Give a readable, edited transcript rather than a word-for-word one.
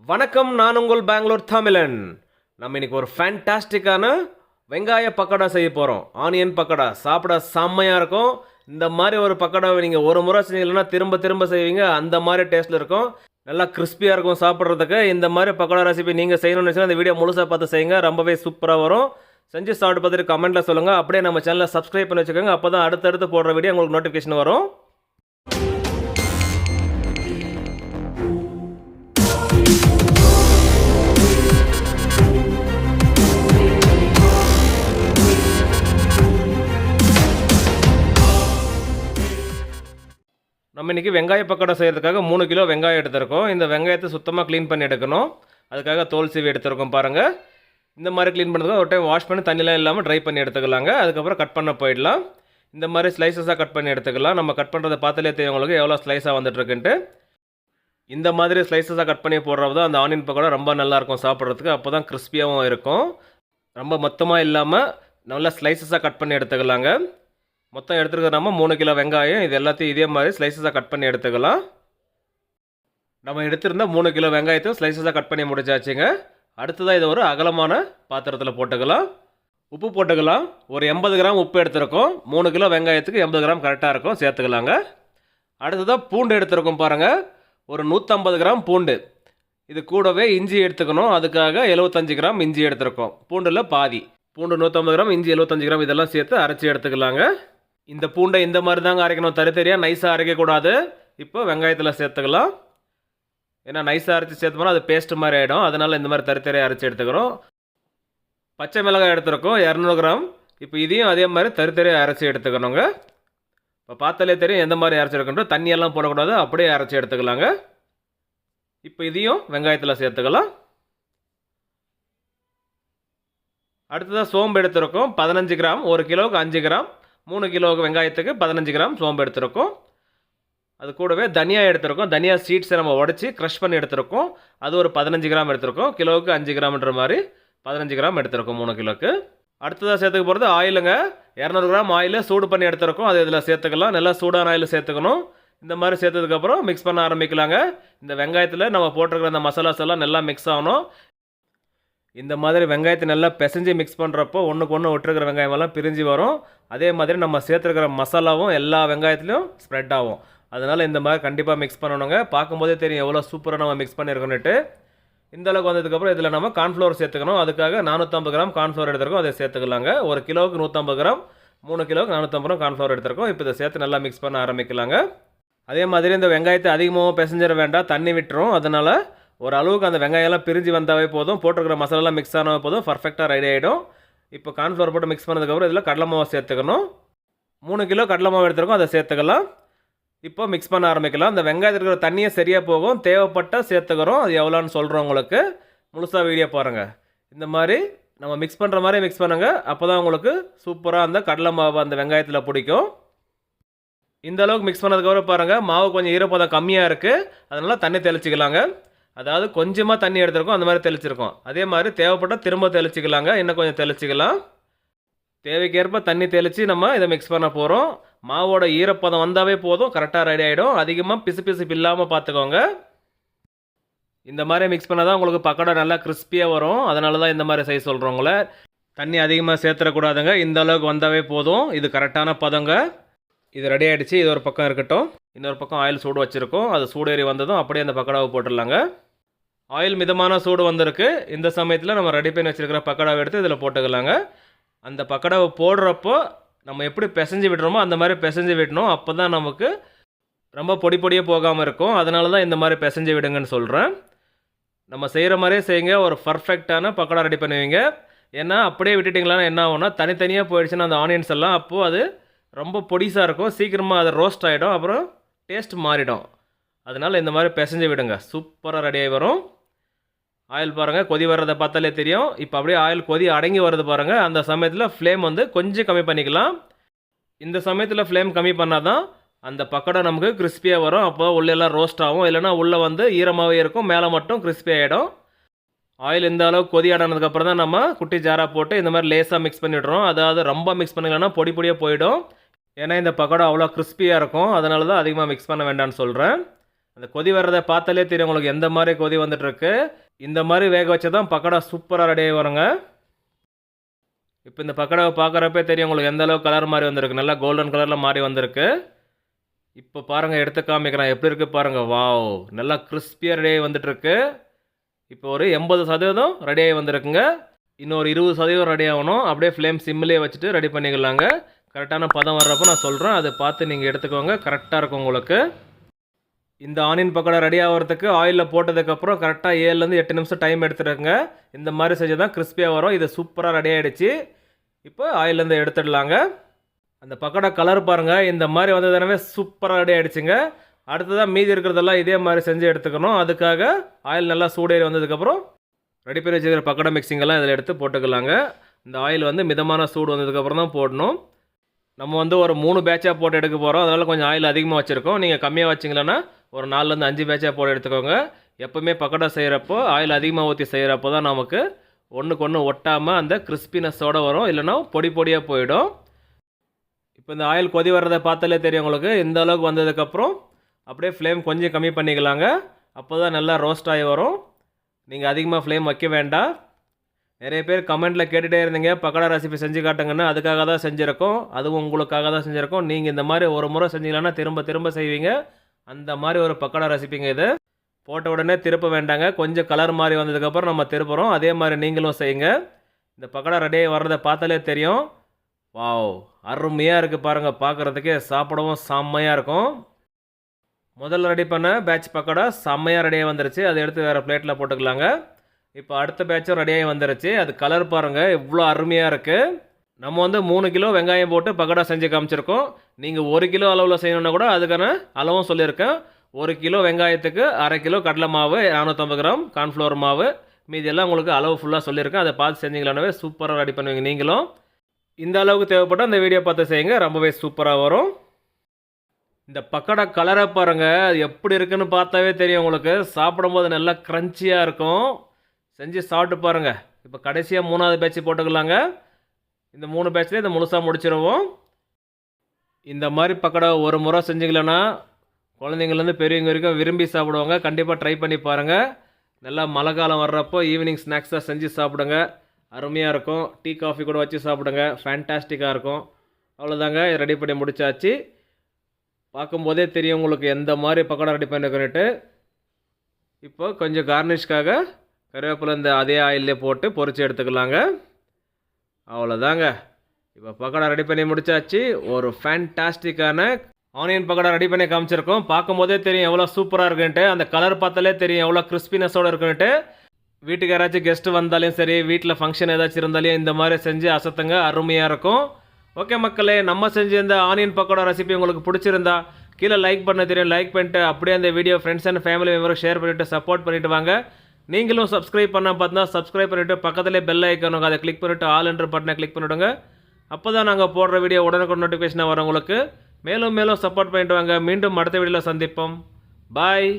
வணக்கம், நான் உங்கள் பெங்களூர் தமிழன். நம்ம இன்னைக்கு ஒரு ஃபேண்டாஸ்டிக்கான வெங்காய பக்கோடா செய்ய போகிறோம். ஆனியன் பக்கோடா சாப்பிட செம்மையாக இருக்கும். இந்த மாதிரி ஒரு பக்கோடாவை நீங்கள் ஒரு முறை செஞ்சீங்கன்னா திரும்ப திரும்ப செய்வீங்க. அந்த மாதிரி டேஸ்ட்டில் இருக்கும். நல்லா கிறிஸ்பியாக இருக்கும் சாப்பிட்றதுக்கு. இந்த மாதிரி பக்கோடா ரெசிபி நீங்கள் செய்யணும்னு வச்சுன்னா இந்த வீடியோ முழுசாக பார்த்து செய்யுங்க. ரொம்பவே சூப்பராக வரும். செஞ்சு சாப்பிட்டு பார்த்துட்டு கமெண்ட்டில் சொல்லுங்கள். அப்படியே நம்ம சேனலை சப்ஸ்கிரைப் பண்ணி வச்சுக்கோங்க. அப்போ தான் அடுத்தடுத்து போடுற வீடியோ உங்களுக்கு நோட்டிஃபிகேஷன் வரும். நம்ம இன்றைக்கி வெங்காய பக்கோடா செய்கிறதுக்காக 3 கிலோ வெங்காயம் எடுத்துருக்கோம். இந்த வெங்காயத்தை சுத்தமாக க்ளீன் பண்ணி எடுக்கணும். அதுக்காக தோல் சீவி எடுத்துருக்கோம் பாருங்கள். இந்த மாதிரி க்ளீன் பண்ணுறதுக்கு ஒரு டைம் வாஷ் பண்ணி தண்ணிலாம் இல்லாமல் ட்ரை பண்ணி எடுத்துக்கலாங்க. அதுக்கப்புறம் கட் பண்ண போயிடலாம். இந்த மாதிரி ஸ்லைசஸாக கட் பண்ணி எடுத்துக்கலாம். நம்ம கட் பண்ணுறதை பார்த்தாலே தெரியும் உங்களுக்கு எவ்வளோ ஸ்லைஸாக வந்துட்டுருக்குன்ட்டு. இந்த மாதிரி ஸ்லைசஸாக கட் பண்ணி போடுறது தான் அந்த ஆனியன் பக்கோடா ரொம்ப நல்லாயிருக்கும் சாப்பிட்றதுக்கு. அப்போ தான் கிறிஸ்பியாகவும் இருக்கும். ரொம்ப மொத்தமாக இல்லாமல் நல்லா ஸ்லைசஸாக கட் பண்ணி எடுத்துக்கலாங்க. மொத்தம் எடுத்துருக்கிறது நம்ம 3 கிலோ வெங்காயம். இது எல்லாத்தையும் இதே மாதிரி ஸ்லைசஸாக கட் பண்ணி எடுத்துக்கலாம். நம்ம எடுத்திருந்தால் 3 கிலோ வெங்காயத்தையும் ஸ்லைசஸாக கட் பண்ணி முடிச்சாச்சுங்க. அடுத்ததாக இதை ஒரு அகலமான பாத்திரத்தில் போட்டுக்கலாம். உப்பு போட்டுக்கலாம். ஒரு 80 கிராம் உப்பு எடுத்துருக்கோம். 3 கிலோ வெங்காயத்துக்கு 80 கிராம் கரெக்டாக இருக்கும், சேர்த்துக்கலாங்க. அடுத்ததாக பூண்டு எடுத்துருக்கோம் பாருங்கள். ஒரு 150 கிராம் பூண்டு. இது கூடவே இஞ்சி எடுத்துக்கணும். அதுக்காக 75 கிராம் இஞ்சி எடுத்துருக்கோம். பூண்டில் பாதி. பூண்டு 150 கிராம், இஞ்சி 75 கிராம், இதெல்லாம் சேர்த்து அரைச்சி எடுத்துக்கலாங்க. இந்த பூண்டை இந்த மாதிரி தாங்க அரைக்கணும். தனித்தனியாக நைஸாக அரைக்கக்கூடாது. இப்போ வெங்காயத்தில் சேர்த்துக்கலாம். ஏன்னா நைஸாக அரைச்சி சேர்த்தோம்னா அது பேஸ்ட் மாதிரி ஆகிடும். அதனால் இந்த மாதிரி தனித்தனியாக அரைச்சி எடுத்துக்கிறோம். பச்சை மிளகாய் எடுத்துருக்கோம் 200 கிராம். இப்போ இதையும் அதே மாதிரி தனித்தனியாக அரைச்சி எடுத்துக்கணுங்க. இப்போ பார்த்தாலே தெரியும் எந்த மாதிரி அரைச்சி எடுக்கணும். தண்ணியெல்லாம் போடக்கூடாது, அப்படியே அரைச்சி எடுத்துக்கலாங்க. இப்போ இதையும் வெங்காயத்தில் சேர்த்துக்கலாம். அடுத்ததாக சோம்பு எடுத்துருக்கோம் 15 கிராம். 1 கிலோவுக்கு 5 கிராம். 3 கிலோவுக்கு வெங்காயத்துக்கு 15 கிராம் சோம்பு எடுத்துருக்கோம். அது கூடவே தனியா எடுத்துருக்கோம். தனியா சீட்ஸை நம்ம உடச்சி க்ரஷ் பண்ணி எடுத்துருக்கோம். அது ஒரு 15 கிராம் எடுத்துருக்கோம். கிலோவுக்கு 5 கிராம்ன்ற மாதிரி 15 கிராம் எடுத்துருக்கோம் 3 கிலோக்கு. அடுத்ததாக சேர்த்துக்க போகிறது ஆயிலுங்க. 200 கிராம் ஆயில் சூடு பண்ணி எடுத்துருக்கோம். அது இதில் சேர்த்துக்கலாம். நல்லா சூடான ஆயில் சேர்த்துக்கணும். இந்த மாதிரி சேர்த்ததுக்கப்புறம் மிக்ஸ் பண்ண ஆரம்பிக்கலாங்க. இந்த வெங்காயத்தில் நம்ம போட்டிருக்கிற அந்த மசாலாஸ் எல்லாம் நல்லா மிக்ஸ் ஆகணும். இந்த மாதிரி வெங்காயத்தை நல்லா பிசைஞ்சு மிக்ஸ் பண்ணுறப்போ ஒன்றுக்கு ஒன்று விட்டுருக்கிற வெங்காயமெல்லாம் பிரிஞ்சு வரும். அதே மாதிரி நம்ம சேர்த்துருக்கிற மசாலாவும் எல்லா வெங்காயத்துலையும் ஸ்ப்ரெட் ஆகும். அதனால் இந்த மாதிரி கண்டிப்பாக மிக்ஸ் பண்ணணுங்க. பார்க்கும்போதே தெரியும் எவ்வளோ சூப்பராக நம்ம மிக்ஸ் பண்ணியிருக்கோன்னுட்டு. இந்த அளவுக்கு வந்ததுக்கப்புறம் இதில் நம்ம கார்ன்ஃப்ளவர் சேர்த்துக்கணும். அதுக்காக 450 கிராம் கார்ன்ஃப்ளவர் எடுத்துருக்கோம். அதை சேர்த்துக்கலாங்க. 1 கிலோவுக்கு 150 கிராம், 3 கிலோவுக்கு 450 கிராம் கார்ன்ஃப்ளவர் எடுத்துருக்கோம். இப்போ இதை சேர்த்து நல்லா மிக்ஸ் பண்ண ஆரம்பிக்கலாங்க. அதே மாதிரி இந்த வெங்காயத்தை அதிகமாக பிசைஞ்சிட வேண்டாம், தண்ணி விட்டுரும். அதனால் ஒரு அளவுக்கு அந்த வெங்காயம்லாம் பிரிஞ்சு வந்தாவே போதும். போட்டிருக்கிற மசாலாலாம் மிக்ஸ் ஆனாவே போதும், பர்ஃபெக்டாக ரெடி ஆகிடும். இப்போ கார்ன்ஃப்ளவர் போட்டு மிக்ஸ் பண்ணதுக்கப்புறம் இதில் கடலை மாவு சேர்த்துக்கணும். 3 கிலோ கடலை மாவு எடுத்துருக்கோம், அதை சேர்த்துக்கலாம். இப்போ மிக்ஸ் பண்ண ஆரம்பிக்கலாம். அந்த வெங்காயத்தில் இருக்கிற தண்ணியை சரியாக போகும். தேவைப்பட்டால் சேர்த்துக்கிறோம். அது எவ்வளோன்னு சொல்கிறோம் உங்களுக்கு. முழுசாக வீடியோ பாருங்கள். இந்த மாதிரி நம்ம மிக்ஸ் பண்ணுற மாதிரி மிக்ஸ் பண்ணுங்கள். அப்போ தான் உங்களுக்கு சூப்பராக அந்த கடலை மாவு அந்த வெங்காயத்தில் பிடிக்கும். இந்த அளவுக்கு மிக்ஸ் பண்ணதுக்கப்புறம் பாருங்கள், மாவு கொஞ்சம் ஈரப்பதம் கம்மியாக இருக்குது. அதனால் தண்ணி தெளிச்சிக்கலாங்க. அதாவது கொஞ்சமாக தண்ணி எடுத்துருக்கோம், அந்த மாதிரி தெளிச்சிருக்கோம். அதே மாதிரி தேவைப்பட்டால் திரும்ப தெளிச்சிக்கலாங்க. இன்னும் கொஞ்சம் தெளிச்சிக்கலாம். தேவைக்கேற்ப தண்ணி தெளித்து நம்ம இதை மிக்ஸ் பண்ண போகிறோம். மாவோட ஈரப்பதம் வந்தாவே போதும், கரெக்டாக ரெடி ஆகிடும். அதிகமாக பிசு இல்லாமல் பார்த்துக்கோங்க. இந்த மாதிரி மிக்ஸ் பண்ணால் தான் உங்களுக்கு பக்கோடா நல்லா கிறிஸ்பியாக வரும். அதனால தான் இந்த மாதிரி செய்ய சொல்கிறவங்கள. தண்ணி அதிகமாக சேர்த்துடக்கூடாதுங்க. இந்த அளவுக்கு வந்தாவே போதும். இது கரெக்டான பதங்க. இது ரெடி ஆகிடுச்சு. இது ஒரு பக்கம் இருக்கட்டும். இன்னொரு பக்கம் ஆயில் சூடு வச்சுருக்கோம். அது சூடேறி வந்ததும் அப்படியே அந்த பக்கோடாவை போட்டுடலாங்க. ஆயில் மிதமான சூடு வந்திருக்கு. இந்த சமயத்தில் நம்ம ரெடி பண்ணி வச்சுருக்கிற பக்கோடாவை எடுத்து இதில் போட்டுக்கலாங்க. அந்த பக்கோடாவை போடுறப்போ நம்ம எப்படி பிசைஞ்சு விடுறோமோ அந்த மாதிரி பிசைஞ்சு விடணும். அப்போ தான் நமக்கு ரொம்ப பொடியாக போகாமல் இருக்கும். அதனால தான் இந்த மாதிரி பிசைஞ்சு விடுங்கன்னு சொல்கிறேன். நம்ம செய்கிற மாதிரியே செய்யுங்க. ஒரு பர்ஃபெக்டான பக்கோடா ரெடி பண்ணுவீங்க. ஏன்னா அப்படியே விட்டுட்டிங்களான்னா என்ன ஆகும்னா தனித்தனியாக போயிடுச்சுன்னா அந்த ஆனியன்ஸ் எல்லாம் அப்போது அது ரொம்ப பொடிசாக இருக்கும். சீக்கிரமாக அது ரோஸ்ட் ஆகிடும். அப்புறம் டேஸ்ட் மாறிடும். அதனால் இந்த மாதிரி பிசைஞ்சு விடுங்க. சூப்பராக ரெடியாகி வரும். ஆயில் பாருங்கள் கொதி வர்றதை பார்த்தாலே தெரியும். இப்போ அப்படியே ஆயில் கொதி அடங்கி வருது பாருங்கள். அந்த சமயத்தில் ஃப்ளேம் வந்து கொஞ்சம் கம்மி பண்ணிக்கலாம். இந்த சமயத்தில் ஃப்ளேம் கம்மி பண்ணால் தான் அந்த பக்கோடா நமக்கு கிறிஸ்பியாக வரும். அப்போ உள்ளெல்லாம் ரோஸ்ட் ஆகும். இல்லைனா உள்ளே வந்து ஈரமாகவே இருக்கும், மேலே மட்டும் கிறிஸ்பி ஆகிடும். ஆயில் இந்த அளவுக்கு கொதி ஆனதுக்கப்புறம் தான் நம்ம குட்டி ஜாராக போட்டு இந்த மாதிரி லேஸாக மிக்ஸ் பண்ணிவிடுறோம். அதாவது ரொம்ப மிக்ஸ் பண்ணிக்கலன்னா பொடியாக போயிடும். ஏன்னா இந்த பக்கோடா அவ்வளோ கிறிஸ்பியாக இருக்கும். அதனால தான் அதிகமாக மிக்ஸ் பண்ண வேண்டாம்னு சொல்கிறேன். அந்த கொதி வர்றதை பார்த்தாலே தெரியும் உங்களுக்கு எந்த மாதிரி கொதி வந்துட்டுருக்கு. இந்த மாதிரி வேக வச்சா தான் பக்கோடா சூப்பராக ரெடியாகி வருங்க. இப்போ இந்த பக்கோடாவை பார்க்குறப்பே தெரியும் உங்களுக்கு எந்த அளவுக்கு கலர் மாதிரி வந்திருக்கு. நல்லா கோல்டன் கலரில் மாறி வந்திருக்கு. இப்போ பாருங்கள், எடுத்து காமிக்கிறேன் எப்படி இருக்குது பாருங்கள். வாவ், நல்லா கிறிஸ்பியாக ரெடியாகி வந்துட்டுருக்கு. இப்போ ஒரு 80% ரெடியாகி வந்திருக்குங்க. இன்னொரு 20% ரெடி ஆகணும். அப்படியே ஃப்ளேம் சிம்மிலே வச்சுட்டு ரெடி பண்ணிக்கலாங்க. கரெக்டான பதம் வர்றப்போ நான் சொல்கிறேன், அதை பார்த்து நீங்கள் எடுத்துக்கோங்க. கரெக்டாக இருக்கும் உங்களுக்கு. இந்த ஆனியன் பக்கோடா ரெடி ஆகிறதுக்கு ஆயிலில் போட்டதுக்கப்புறம் கரெக்டாக 7லேருந்து 8 நிமிஷம் டைம் எடுத்துருக்குங்க. இந்த மாதிரி செஞ்சு தான் கிறிஸ்பியாக வரும். இது சூப்பராக ரெடி ஆகிடுச்சு. இப்போ ஆயிலேருந்து எடுத்துடலாங்க. அந்த பக்கோடா கலர் பாருங்கள், இந்த மாதிரி வந்ததுனாவே சூப்பராக ரெடி ஆகிடுச்சுங்க. அடுத்ததாக மீதி இருக்கிறதெல்லாம் இதே மாதிரி செஞ்சு எடுத்துக்கணும். அதுக்காக ஆயில் நல்லா சூடேறி வந்ததுக்கப்புறம் ரெடி பண்ணி வச்சுக்கிற பக்கோடா மிக்சிங்கெல்லாம் இதில் எடுத்து போட்டுக்கலாங்க. இந்த ஆயில் வந்து மிதமான சூடு வந்ததுக்கப்புறம் தான் போடணும். நம்ம வந்து ஒரு 3 பேட்சாக போட்டு எடுக்க போகிறோம். அதனால் கொஞ்சம் ஆயில் அதிகமாக வச்சுருக்கோம். நீங்கள் கம்மியாக வச்சிங்களன்னா ஒரு 4லேருந்து 5 பேட்சாக போட்டு எடுத்துக்கோங்க. எப்போவுமே பக்கோடா செய்கிறப்போ ஆயில் அதிகமாக ஊற்றி செய்கிறப்போ தான் நமக்கு ஒன்றுக்கு ஒன்று ஒட்டாமல் அந்த கிறிஸ்பினஸோடு வரும். இல்லைனா பொடி பொடியாக போயிடும். இப்போ இந்த ஆயில் கொதி வர்றதை பார்த்தாலே தெரியும் உங்களுக்கு. இந்த அளவுக்கு வந்ததுக்கப்புறம் அப்படியே ஃப்ளேம் கொஞ்சம் கம்மி பண்ணிக்கலாங்க. அப்போ தான் நல்லா ரோஸ்ட் ஆகி வரும். நீங்கள் அதிகமாக ஃப்ளேம் வைக்க வேண்டாம். நிறைய பேர் கமெண்ட்டில் கேட்டுகிட்டே இருந்தீங்க பக்கோடா ரெசிபி செஞ்சு காட்டுங்கன்னு. அதுக்காக தான் செஞ்சுருக்கோம். அதுவும் உங்களுக்காக தான் செஞ்சுருக்கோம். நீங்கள் இந்த மாதிரி ஒரு முறை செஞ்சீங்கன்னா திரும்ப திரும்ப செய்வீங்க. அந்த மாதிரி ஒரு பக்கோடா ரெசிபிங்க இது. போட்ட உடனே திருப்ப வேண்டாங்க. கொஞ்சம் கலர் மாதிரி வந்ததுக்கப்புறம் நம்ம திருப்புறோம். அதே மாதிரி நீங்களும் செய்யுங்க. இந்த பக்கோடா ரெடியாகி வர்றதை பார்த்தாலே தெரியும். வாவ், அருமையாக இருக்குது பாருங்கள். பார்க்குறதுக்கே சாப்பிடவும் செம்மையாக இருக்கும். முதல்ல ரெடி பண்ண பேட்ச் பக்கோடா செம்மையாக ரெடியாக வந்துருச்சு. அதை எடுத்து வேறு பிளேட்டில் போட்டுக்கலாங்க. இப்போ அடுத்த பேட்சும் ரெடியாகி வந்துருச்சு. அது கலர் பாருங்கள் எவ்வளோ அருமையாக இருக்குது. நம்ம வந்து 3 கிலோ வெங்காயம் போட்டு பக்கோடா செஞ்சு காமிச்சிருக்கோம். நீங்கள் 1 கிலோ அளவில் செய்யணுன்னா கூட அதுக்கான அளவும் சொல்லியிருக்கேன். 1 கிலோ வெங்காயத்துக்கு 1/2 கிலோ கடலை மாவு, 450 கிராம் கார்ன்ஃப்ளவர் மாவு, மீதி எல்லாம் உங்களுக்கு அளவு ஃபுல்லாக சொல்லியிருக்கேன். அதை பார்த்து செஞ்சிங்களானவே சூப்பராக ரெடி பண்ணுவீங்க நீங்களும். இந்த அளவுக்கு தேவைப்பட்டால் அந்த வீடியோ பார்த்து செய்யுங்க. ரொம்பவே சூப்பராக வரும். இந்த பக்கோடா கலரை பாருங்கள், அது எப்படி இருக்குன்னு பார்த்தாவே தெரியும் உங்களுக்கு. சாப்பிடும்போது நல்லா க்ரன்ச்சியாக இருக்கும். செஞ்சு சாப்பிட்டு பாருங்கள். இப்போ கடைசியாக 3வது பேட்ச் போட்டுக்கலாங்க. இந்த 3 பேட்ச்லேயே இதை முழுசாக முடிச்சிடுவோம். இந்த மாதிரி பக்கோடா ஒரு முறை செஞ்சிங்களன்னா குழந்தைங்கள்லேருந்து பெரியவங்க வரைக்கும் விரும்பி சாப்பிடுவாங்க. கண்டிப்பாக ட்ரை பண்ணி பாருங்கள். நல்லா மழை காலம் வர்றப்போ ஈவினிங் ஸ்நாக்ஸாக செஞ்சு சாப்பிடுங்க. அருமையாக இருக்கும். டீ காஃபி கூட வச்சு சாப்பிடுங்க. ஃபேன்டாஸ்டிக்காக இருக்கும். அவ்வளோதாங்க, ரெடி பண்ணி முடிச்சாச்சு. பார்க்கும்போதே தெரியும் உங்களுக்கு எந்த மாதிரி பக்கோடா ரெடி பண்ணிக்கணுட்டு. இப்போ கொஞ்சம் கார்னிஷ்காக கருவேப்பிலை இந்த அதே ஆயிலே போட்டு பொரிச்சு எடுத்துக்கலாங்க. அவ்வளோதாங்க, இப்போ பக்கோடா ரெடி பண்ணி முடிச்சாச்சு. ஒரு ஃபேன்டாஸ்டிக்கான ஆனியன் பக்கோடா ரெடி பண்ணி காமிச்சிருக்கோம். பார்க்கும்போதே தெரியும் எவ்வளோ சூப்பராக இருக்குன்ட்டு. அந்த கலர் பார்த்தாலே தெரியும் எவ்வளோ கிறிஸ்பினஸோடு இருக்குன்ட்டு. வீட்டுக்கு யாராச்சும் கெஸ்ட்டு வந்தாலும் சரி, வீட்டில் ஃபங்க்ஷன் ஏதாச்சும் இருந்தாலும் இந்த மாதிரி செஞ்சு அசத்துங்க. அருமையாக இருக்கும். ஓகே மக்களே, நம்ம செஞ்ச இந்த ஆனியன் பக்கோடா ரெசிபி உங்களுக்கு பிடிச்சிருந்தா கீழே லைக் பண்ண தெரியும். லைக் பண்ணிட்டு அப்படியே அந்த வீடியோ ஃப்ரெண்ட்ஸ் அண்ட் ஃபேமிலி மெம்பருக்கு ஷேர் பண்ணிவிட்டு சப்போர்ட் பண்ணிவிட்டு வாங்க. நீங்களும் சப்ஸ்கிரைப் பண்ண பார்த்தா சப்ஸ்கிரைப் பண்ணிவிட்டு பக்கத்துலேயே பெல் ஐக்கானுங்க அதை கிளிக் பண்ணிவிட்டு ஆல் என்ற பட்டனை கிளிக் பண்ணிவிடுங்க. அப்போ தான் நாங்கள் போடுற வீடியோ உடனுக்குடன் நோட்டிஃபிகேஷனாக வரும் உங்களுக்கு. மேலும் மேலும் சப்போர்ட் பண்ணிட்டு வாங்க. மீண்டும் அடுத்த வீடியோவில் சந்திப்போம். பாய்.